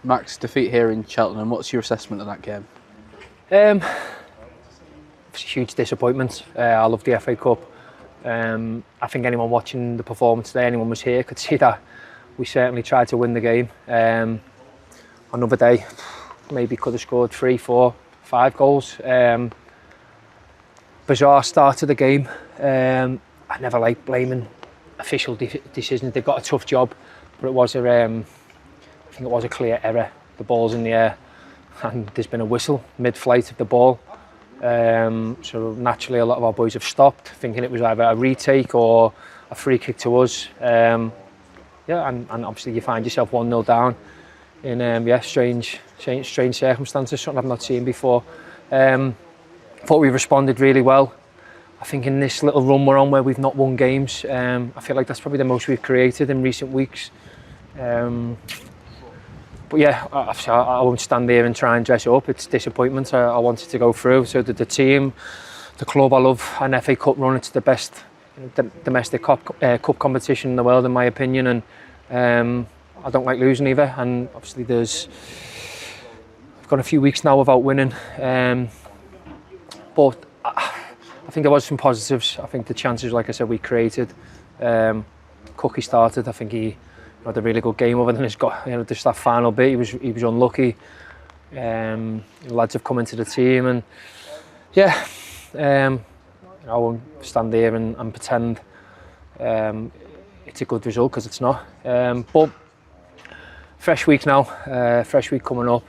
Max, defeat here in Cheltenham, what's your assessment of that game? It's a huge disappointment. I love the FA Cup. I think anyone watching the performance today, anyone was here, could see that we certainly tried to win the game. Another day, maybe could have scored 3, 4, 5 goals. Bizarre start to the game. I never like blaming official decisions. They've got a tough job, but it was I think it was a clear error. The ball's in the air and there's been a whistle mid-flight of the ball. So naturally a lot of our boys have stopped, thinking it was either a retake or a free kick to us. And obviously you find yourself 1-0 down in strange circumstances, something I've not seen before. Thought we responded really well. I think in this little run we're on where we've not won games, I feel like that's probably the most we've created in recent weeks. But yeah, I won't stand there and try and dress it up. It's disappointment. I wanted to go through. So the team, the club, I love an FA Cup run. It's the best domestic cup competition in the world, in my opinion. And I don't like losing either. And obviously we've got a few weeks now without winning. But I think there was some positives. I think the chances, like I said, we created. Cookie started. I think he had a really good game, other than just that final bit. He was unlucky. Lads have come into the team, and yeah, I won't stand there and pretend it's a good result, because it's not. But fresh week now, fresh week coming up,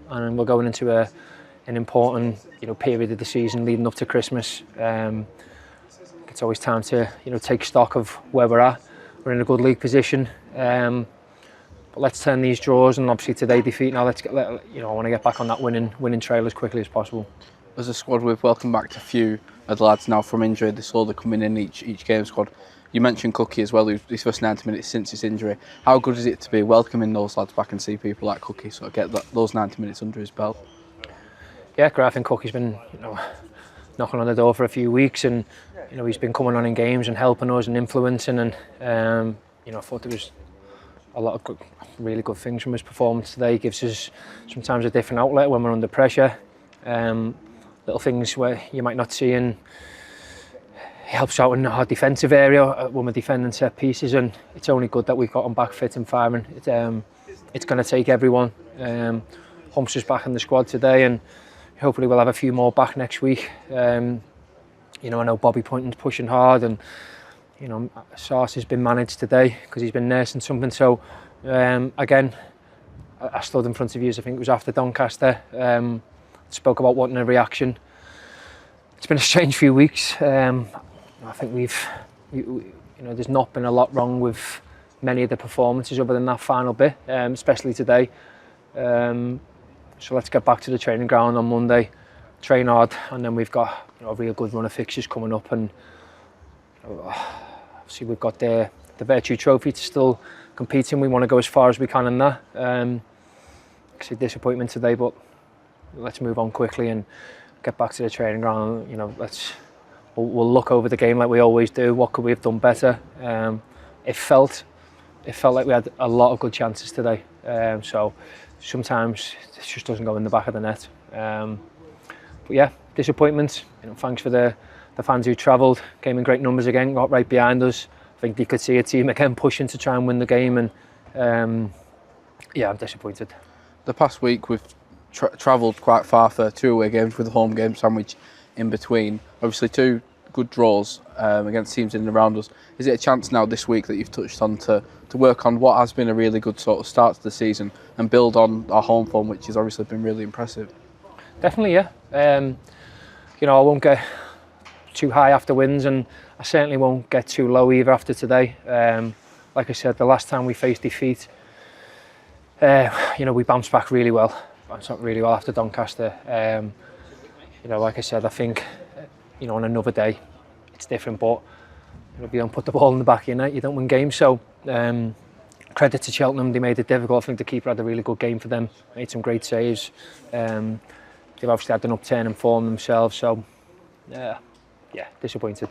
and we're going into an important period of the season leading up to Christmas. It's always time to take stock of where we're at. We're in a good league position. But let's turn these draws, and obviously today defeat. Now I want to get back on that winning trail as quickly as possible. As a squad, we've welcomed back a few of the lads now from injury. They saw they're coming in each game squad. You mentioned Cookie as well, who's his first 90 minutes since his injury. How good is it to be welcoming those lads back and see people like Cookie sort of get those 90 minutes under his belt? Yeah, I think Cookie's been knocking on the door for a few weeks, and he's been coming on in games and helping us and influencing, and I thought there was a lot of really good things from his performance today. He gives us sometimes a different outlet when we're under pressure. Little things where you might not see, and he helps out in our defensive area when we're defending set pieces, and it's only good that we've got him back fit and firing. It's going to take everyone. Humps is back in the squad today, and hopefully we'll have a few more back next week. I know Bobby Pointon's pushing hard, and Sarce has been managed today because he's been nursing something. So again, I stood in front of you, I think it was after Doncaster, spoke about wanting a reaction. It's been a strange few weeks. I think there's not been a lot wrong with many of the performances other than that final bit, especially today. So let's get back to the training ground on Monday, train hard, and then we've got a real good run of fixtures coming up, and obviously we've got the Virtue Trophy to still compete in. We want to go as far as we can in that. It's a disappointment today, but let's move on quickly and get back to the training ground. We'll look over the game like we always do. What could we have done better? It felt like we had a lot of good chances today. So sometimes it just doesn't go in the back of the net. But yeah, disappointment. Thanks for the fans who travelled, came in great numbers again, got right behind us. I think you could see a team again pushing to try and win the game, and yeah, I'm disappointed. The past week we've travelled quite far for 2 away games with a home game sandwich in between. Obviously 2 good draws against teams in and around us. Is it a chance now this week that you've touched on to work on what has been a really good sort of start to the season and build on our home form, which has obviously been really impressive? Definitely, yeah. I won't get too high after wins, and I certainly won't get too low either after today. Like I said, the last time we faced defeat, we bounced back really well. After Doncaster. Like I said, I think on another day it's different, but if you don't put the ball in the back of your net, you don't win games. So credit to Cheltenham, they made it difficult. I think the keeper had a really good game for them, made some great saves. They've obviously had an upturn in form themselves, so yeah, disappointed.